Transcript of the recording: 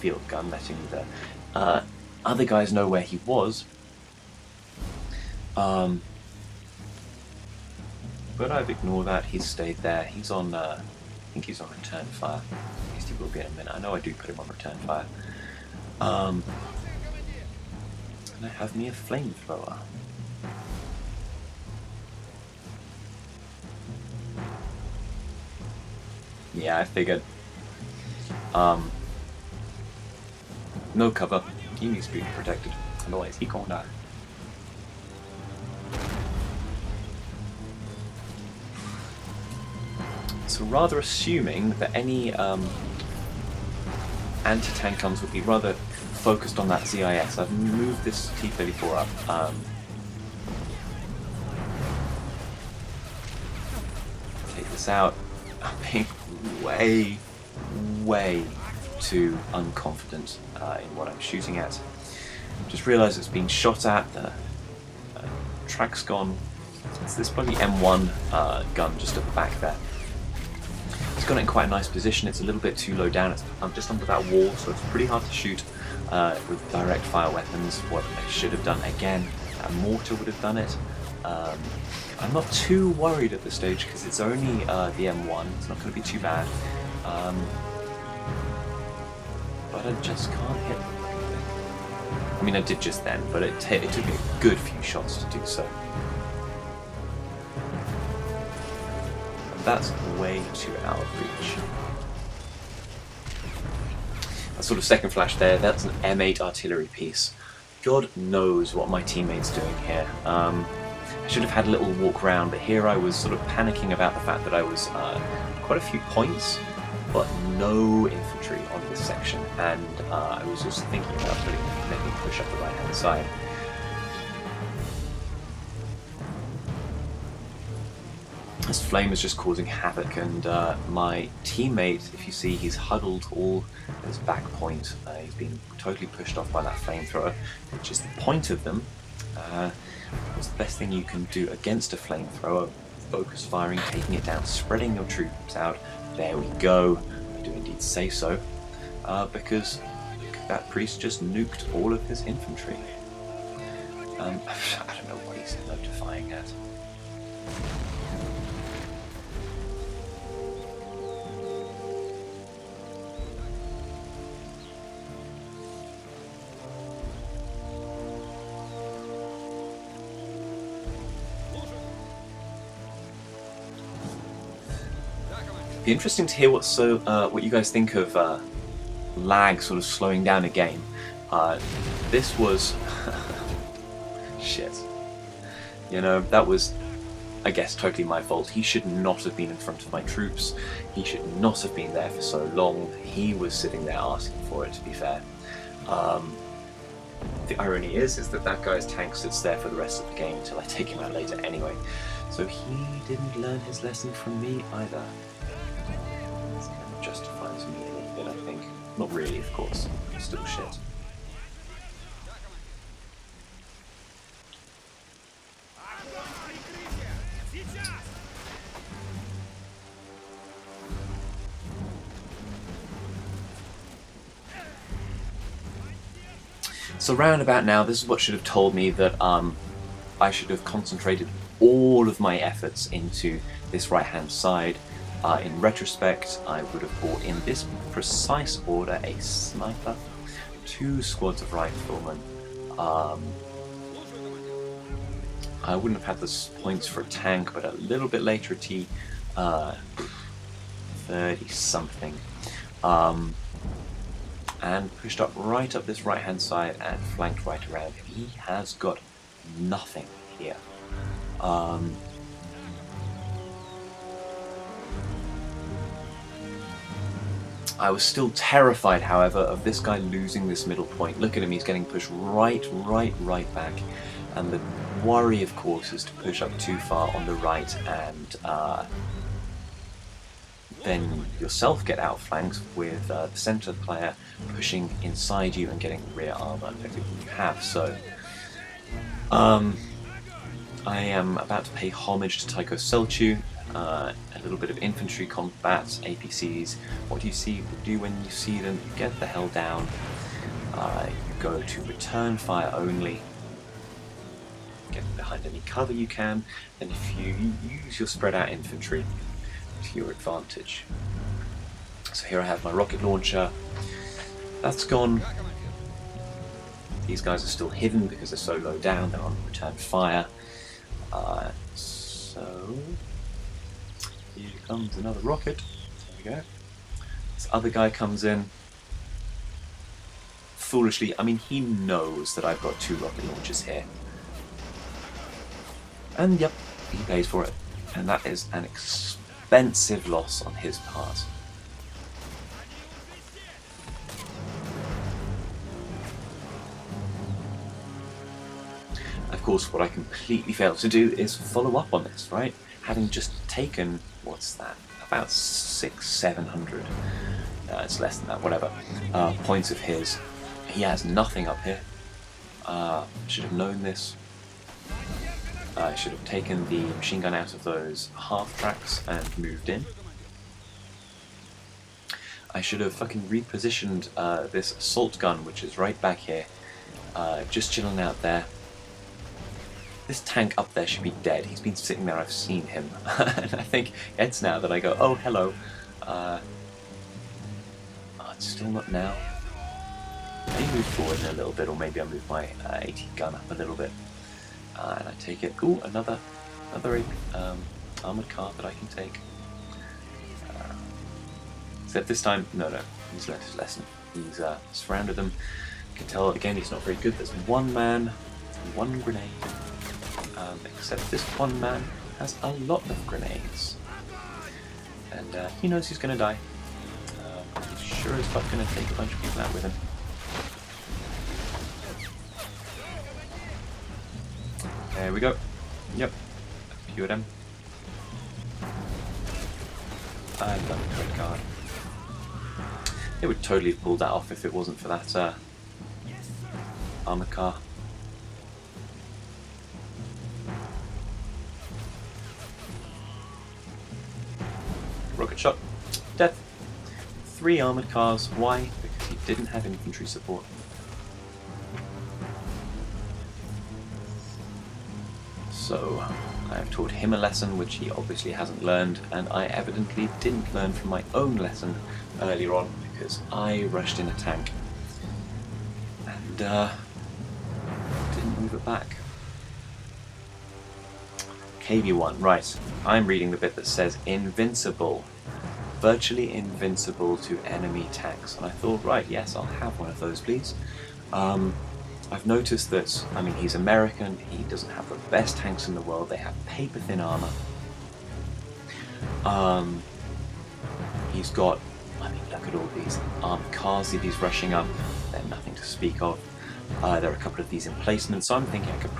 field gun, letting the other guys know where he was. But I've ignored that. He's stayed there. He's on, I think he's on return fire. At least he will be in a minute. I know I do put him on return fire. And I have me a flamethrower. Yeah, I figured. No cover. He needs to be protected. Otherwise, he can't die. So rather assuming that any anti-tank guns would be rather focused on that ZIS, I've moved this T-34 up. Take this out. I'm being way too unconfident in what I'm shooting at. Just realised it's being shot at. The track's gone. It's this bloody M1 gun just at the back there. It's got it in quite a nice position. It's a little bit too low down. It's just under that wall, so it's pretty hard to shoot with direct fire weapons. What I should have done again, a mortar would have done it. I'm not too worried at this stage because it's only the M1. It's not going to be too bad. But I just can't hit them. I mean, I did just then, but it took me a good few shots to do so. That's way too out of reach. That sort of second flash there, that's an M8 artillery piece. God knows what my teammate's doing here. I should have had a little walk around, but here I was sort of panicking about the fact that I was quite a few points, but no infantry on this section, and I was just thinking about making a push up the right hand side. This flame is just causing havoc, and my teammate, if you see, he's huddled all at his back point. He's been totally pushed off by that flamethrower, which is the point of them. What's the best thing you can do against a flamethrower? Focus firing, taking it down, spreading your troops out. There we go. I do indeed say so, because that priest just nuked all of his infantry. I don't know what he's notifying at. It'd be interesting to hear what you guys think of lag sort of slowing down a game. This was shit. You know, that was, I guess, totally my fault. He should not have been in front of my troops. He should not have been there for so long. He was sitting there asking for it, to be fair. The irony is that guy's tank sits there for the rest of the game until I take him out later anyway. So he didn't learn his lesson from me either. Justifies me a little bit, I think. Not really, of course. Still shit. So round about now, this is what should have told me that I should have concentrated all of my efforts into this right-hand side. In retrospect, I would have brought in this precise order: a sniper, 2 squads of riflemen. I wouldn't have had the points for a tank, but a little bit later a T-30 something. And pushed up right up this right-hand side and flanked right around. He has got nothing here. I was still terrified, however, of this guy losing this middle point. Look at him, he's getting pushed right back. And the worry, of course, is to push up too far on the right and then yourself get outflanked with the center player pushing inside you and getting rear armor, everything you have. So, I am about to pay homage to Taiko Selchu, a little bit of infantry combat, APCs. What do you do when you see them? You get the hell down. You go to return fire only. Get behind any cover you can, and if you use your spread out infantry to your advantage. So here I have my rocket launcher. That's gone. These guys are still hidden because they're so low down. They're on return fire. So here comes another rocket. There we go. This other guy comes in. Foolishly, I mean, he knows that I've got 2 rocket launchers here. And yep, he pays for it. And that is an expensive loss on his part. Of course, what I completely failed to do is follow up on this, right? Having just taken, what's that, about 600-700, it's less than that, whatever, points of his. He has nothing up here. Should have known this. I should have taken the machine gun out of those half tracks and moved in. I should have fucking repositioned this assault gun, which is right back here, just chilling out there. This tank up there should be dead. He's been sitting there, I've seen him. And I think it's now that I go, oh, hello. It's still not now. Maybe move forward in a little bit, or maybe I move my AT gun up a little bit. And I take it. Ooh, another armoured car that I can take. Except this time, no, he's learned his lesson. He's surrounded them. You can tell again he's not very good. There's one man, one grenade. Except this one man has a lot of grenades. And he knows he's going to die. He's sure as fuck going to take a bunch of people out with him. There we go. Yep. A few of them. I love the credit card. It would totally have pulled that off if it wasn't for that armoured car. Rocket shot. Death. 3 armoured cars. Why? Because he didn't have infantry support. So I have taught him a lesson which he obviously hasn't learned, and I evidently didn't learn from my own lesson earlier on because I rushed in a tank and didn't move it back. KV1, right, I'm reading the bit that says invincible, virtually invincible to enemy tanks, and I thought, right, yes, I'll have one of those, please. I've noticed that, I mean, he's American, he doesn't have the best tanks in the world, they have paper-thin armour. He's got, I mean, look at all these armoured cars that he's rushing up, they're nothing to speak of. There are a couple of these emplacements, so I'm thinking I could